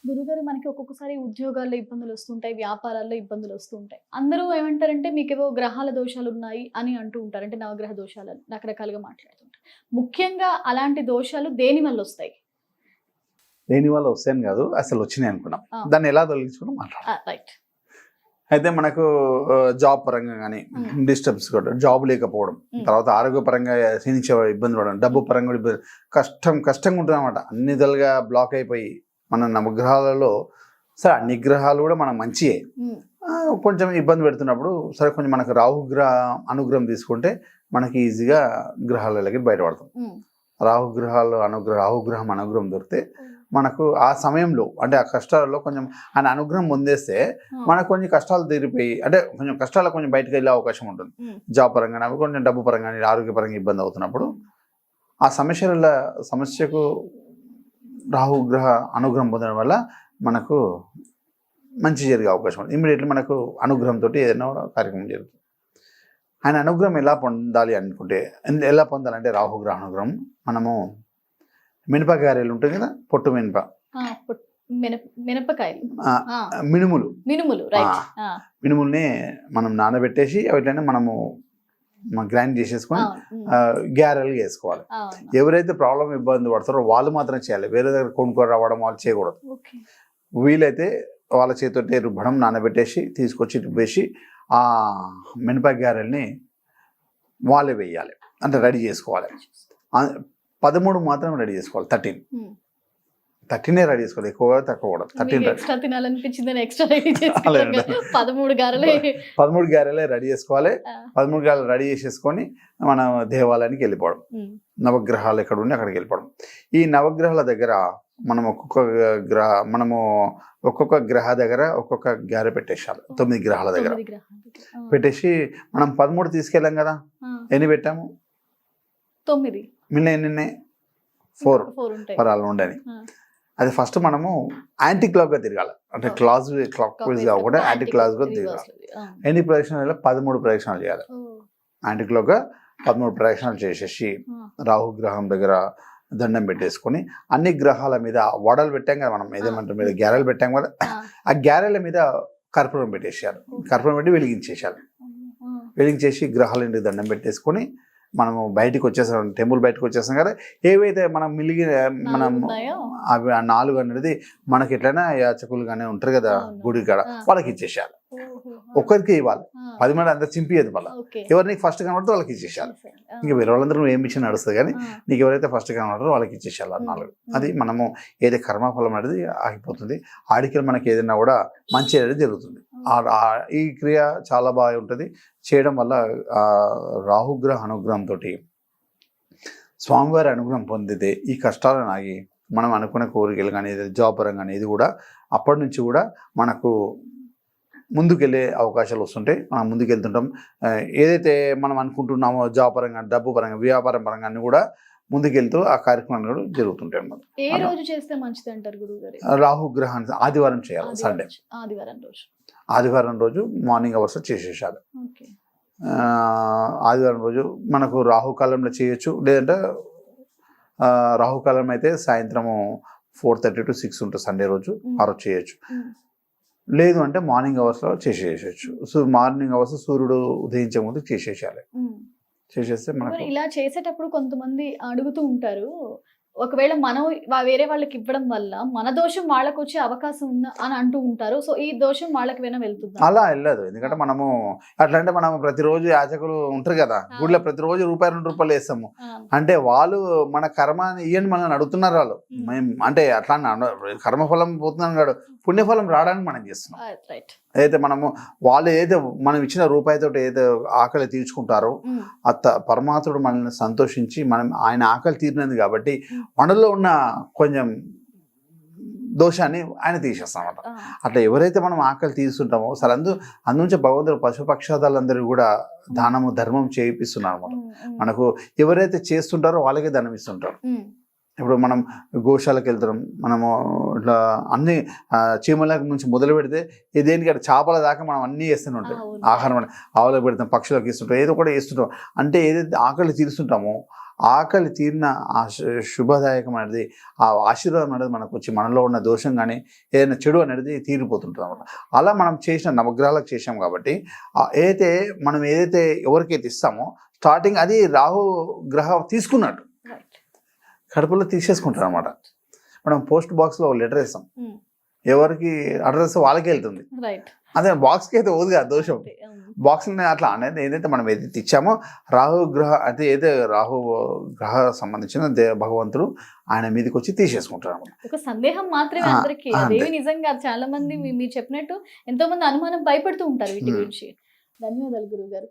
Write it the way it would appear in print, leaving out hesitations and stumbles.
గురుగారు మనకి ఒక్కొక్కసారి ఉద్యోగాల్లో ఇబ్బందులు వస్తుంటాయి, వ్యాపారాల్లో ఇబ్బందులు వస్తూ ఉంటాయి. అందరూ ఏమంటారంటే మీకేవో గ్రహాల దోషాలు ఉన్నాయి అని అంటూ ఉంటారు. అంటే నవగ్రహ దోషాలని రకరకాలుగా మాట్లాడుతుంటారు. ముఖ్యంగా అలాంటి దోషాలు దేని వల్ల వస్తాయి? దేనివల్ల వస్తాయని కాదు, అసలు వచ్చినాయి అనుకున్నాం. దాన్ని ఎలా తొలగించుకున్నాం మాట్లాడాలి. రైట్. అయితే మనకు జాబ్ పరంగా కానీ డిస్టర్బ్స్ కూడా, జాబ్ లేకపోవడం, తర్వాత ఆరోగ్యపరంగా క్షీణించే ఇబ్బంది పడడం, డబ్బు పరంగా కూడా ఇబ్బంది, కష్టంగా ఉంటుంది అనమాట. అన్ని విధాలుగా బ్లాక్ అయిపోయి మన నవగ్రహాలలో సరే అన్ని గ్రహాలు కూడా మనకు మంచియే, కొంచెం ఇబ్బంది పెడుతున్నప్పుడు సరే కొంచెం మనకు రాహుగ్రహ అనుగ్రహం తీసుకుంటే మనకి ఈజీగా గ్రహాలకి బయటపడతాం. రాహుగ్రహం అనుగ్రహం దొరికితే మనకు ఆ సమయంలో అంటే ఆ కష్టాలలో కొంచెం ఆయన అనుగ్రహం పొందేస్తే మనకు కొంచెం కష్టాలు తీరిపోయి అంటే కొంచెం కష్టాలు కొంచెం బయటకు వెళ్ళే అవకాశం ఉంటుంది. జాబ్ పరంగా కొంచెం డబ్బు పరంగా ఆరోగ్యపరంగా ఇబ్బంది అవుతున్నప్పుడు ఆ సమస్యకు రాహుగ్రహ అనుగ్రహం పొందడం వల్ల మనకు మంచి జరిగే అవకాశం ఉంది. ఇమ్మీడియట్లీ మనకు అనుగ్రహంతో ఏదైనా కార్యక్రమం జరుగుతుంది. ఆయన అనుగ్రహం ఎలా పొందాలి అనుకుంటే ఎలా పొందాలంటే రాహుగ్రహ అనుగ్రహం మనము మినపకాయలు ఉంటుంది కదా, పొట్టు మినప, మినుముల్ని మనం నానబెట్టేసి వాటిని మనము గ్రైండ్ చేసేసుకొని గ్యారెలు వేసుకోవాలి. ఎవరైతే ప్రాబ్లం ఇబ్బంది పడతారో వాళ్ళు మాత్రం చేయాలి, వేరే దగ్గర కొనుక్కొని రావడం వాళ్ళు చేయకూడదు. వీలైతే వాళ్ళ చేతితో రుబ్బడం, నానబెట్టేసి తీసుకొచ్చి రుబ్బేసి ఆ మినప గ్యారెల్ని వాళ్ళే వేయాలి, అంటే రెడీ చేసుకోవాలి. 13 మాత్రం రెడీ చేసుకోవాలి, 13 రెడీ చేసుకోవాలి, ఎక్కువ తక్కువ కూడా 13 గ్యారెలే రెడీ చేసుకోవాలి. 13 గ్యారెలు రెడీ చేసేసుకొని మన దేవాలయానికి వెళ్ళిపోవడం, నవగ్రహాలు ఎక్కడ ఉండి అక్కడికి వెళ్ళిపోవడం. ఈ నవగ్రహాల దగ్గర మనం ఒక్కొక్క గ్రహ దగ్గర ఒక్కొక్క గ్యారె పెట్టేసాలి. 9 గ్రహాల దగ్గర పెట్టేసి మనం 13 తీసుకెళ్ళాం కదా, ఎన్ని పెట్టాము? 9. మిన్న ఎన్ని? 4 పరాలు ఉండని. అది ఫస్ట్ మనము యాంటీ క్లాక్గా తిరగాలి, అంటే క్లాక్ వైజ్ కాకుండా యాంటీ క్లాక్గా తిరగాలి. ఎన్ని ప్రదక్షిణాలు? 13 ప్రదక్షిణాలు చేయాలి. యాంటీ క్లాక్గా 13 ప్రదక్షిణాలు చేసేసి రాహుగ్రహం దగ్గర దండం పెట్టేసుకొని అన్ని గ్రహాల మీద వడలు పెట్టాం కదా, మనం ఏదేమంటాం మీద గ్యారెలు పెట్టాం కదా, ఆ గ్యారెల మీద కర్పూరం పెట్టేసేయాలి. కర్పూరం పెట్టి వెలిగించేసి గ్రహాల ఇంటికి దండం పెట్టేసుకొని మనము బయటకు వచ్చేసాం, టెంపుల్ బయటకు వచ్చేసాం కదా. ఏవైతే మనం మనం అవి 4 అనేది మనకి ఎట్లయినా యాచకులు కానీ ఉంటారు కదా గుడి కాడ, వాళ్ళకి ఇచ్చేసేయాలి. ఒక్కరికి ఇవ్వాలి, 10 మంది అంతా చింపియదు. మళ్ళీ ఎవరు నీకు ఫస్ట్ కనబడితే వాళ్ళకి ఇచ్చేసేయాలి. ఇంకా వేరే వాళ్ళందరూ నువ్వు ఏమి ఇచ్చి నడుస్తుంది, కానీ నీకు ఎవరైతే ఫస్ట్ కనబడతారో వాళ్ళకి ఇచ్చేసేయాలి 4. అది మనము ఏదైతే కర్మఫలం అనేది ఆగిపోతుంది. ఆడికి మనకి ఏదైనా కూడా మంచి అనేది జరుగుతుంది. ఈ క్రియ చాలా బాగా ఉంటుంది చేయడం వల్ల. రాహుగ్రహ అనుగ్రహంతో స్వామివారి అనుగ్రహం పొందితే ఈ కష్టాలను ఆగి మనం అనుకునే కోరికలు కానీ జాబ్ పరంగా కానీ ఇది కూడా అప్పటి నుంచి కూడా మనకు ముందుకెళ్ళే అవకాశాలు వస్తుంటాయి. మనం ముందుకెళ్తుంటాం. ఏదైతే మనం అనుకుంటున్నామో జాబ్ పరంగా, డబ్బు పరంగా, వ్యాపారం పరంగా అన్ని కూడా ముందుకెళ్తూ ఆ కార్యక్రమాలు కూడా జరుగుతుంటాయి అన్నమాట. ఏ రోజు చేస్తే మంచిది అంటారు గురుగారు? రాహుగ్రహాన్ని ఆదివారం చేయాలి, సండే ఆదివారం రోజు మార్నింగ్ అవర్స్ చేసేసాలి. ఆదివారం రోజు మనకు రాహుకాలంలో చేయొచ్చు, లేదంటే రాహుకాలం అయితే సాయంత్రము 4:30 to 6 ఉంటుంది సండే రోజు, ఆ రోజు చేయొచ్చు. లేదు అంటే మార్నింగ్ అవర్స్లో చేసేయచ్చు. సో మార్నింగ్ అవర్స్ సూర్యుడు ఉదయించే ముందు చేసేసేయాలి. చేసేస్తే మనకు ఇలా చేసేటప్పుడు కొంతమంది అడుగుతూ ఉంటారు, ఒకవేళ మనం వేరే వాళ్ళకి ఇవ్వడం వల్ల మన దోషం వాళ్ళకి వచ్చే అవకాశం ఉందా అని అంటూ ఉంటారు. సో ఈ దోషం వాళ్ళకి వెళ్తుంది? అలా వెళ్ళదు. ఎందుకంటే మనము అట్లా అంటే మనం ప్రతిరోజు యాచకులు ఉంటారు కదా గుడిలో, ప్రతిరోజు ₹2 వేస్తాము అంటే వాళ్ళు మన కర్మాన్ని ఇయ్యని మనల్ని అడుగుతున్నారు. వాళ్ళు అంటే అట్లా కర్మఫలం పోతున్నాం కాదు, పుణ్యఫలం రావడానికి మనం చేస్తున్నాం. ఏదైతే మనము వాళ్ళు ఏదైతే మనం ఇచ్చిన రూపాయితో ఏదైతే ఆకలి తీర్చుకుంటారో పరమాత్ముడు మనల్ని సంతోషించి ఆయన ఆకలి తీరినది కాబట్టి మనలో ఉన్న కొంచెం దోషాన్ని ఆయన తీసేస్తామన్నమాట. అట్లా ఎవరైతే మనం ఆకలి తీస్తుంటామో సరే అందుంచి భగవంతుడు పశుపక్షాదాలందరూ కూడా దానము ధర్మం చేయిస్తున్నారు అన్నమాట. మనకు ఎవరైతే చేస్తుంటారో వాళ్ళకే ధనం ఇస్తుంటారు. ఇప్పుడు మనం గోశాలకు వెళ్తున్నాం, మనము ఇట్లా అన్ని చీమల నుంచి మొదలు పెడితే దేనికంటే చేపల దాకా మనం అన్నీ వేస్తూనే ఉంటాం. ఆహారం ఆవులకు పెడతాం, పక్షులకు ఇస్తుంటాం, ఏదో కూడా వేస్తుంటాం. అంటే ఏదైతే ఆకలి తీరుస్తుంటామో ఆకలి తీరిన ఆ శుభదాయకం అనేది, ఆ ఆశీర్వాదం అనేది మనకు వచ్చి మనలో ఉన్న దోషం కానీ ఏదైనా చెడు అనేది తీరిపోతుంటుంది అనమాట. అలా మనం చేసిన నవగ్రహాలకు చేసాం కాబట్టి మనం ఏదైతే ఎవరికైతే ఇస్తామో స్టార్టింగ్ అది రాహు గ్రహం తీసుకున్నట్టు రైట్. కడుపులో తీసేసుకుంటారు అనమాట. మనం పోస్ట్ బాక్స్లో లెటర్ వేస్తాం, ఎవరికి అడ్రస్ వాళ్ళకి వెళ్తుంది, రైట్. అదే బాక్స్కి అయితే పోదు కదా దోషం. బాక్స్ని అట్లా అనేది ఏదైతే మనం ఏదైతే ఇచ్చామో రాహు గ్రహ అయితే ఏదైతే రాహు గ్రహ సంబంధించిన భగవంతుడు ఆయన మీదకి వచ్చి తీసేసుకుంటారు అనమాట. ఒక సందేహం మాత్రమే అందరికి, అదేమి నిజంగా చాలా మంది మీరు చెప్పినట్టు ఎంతో మంది అనుమానం భయపడుతూ ఉంటారు వీటి గురించి. ధన్యవాదాలు గురువు గారు.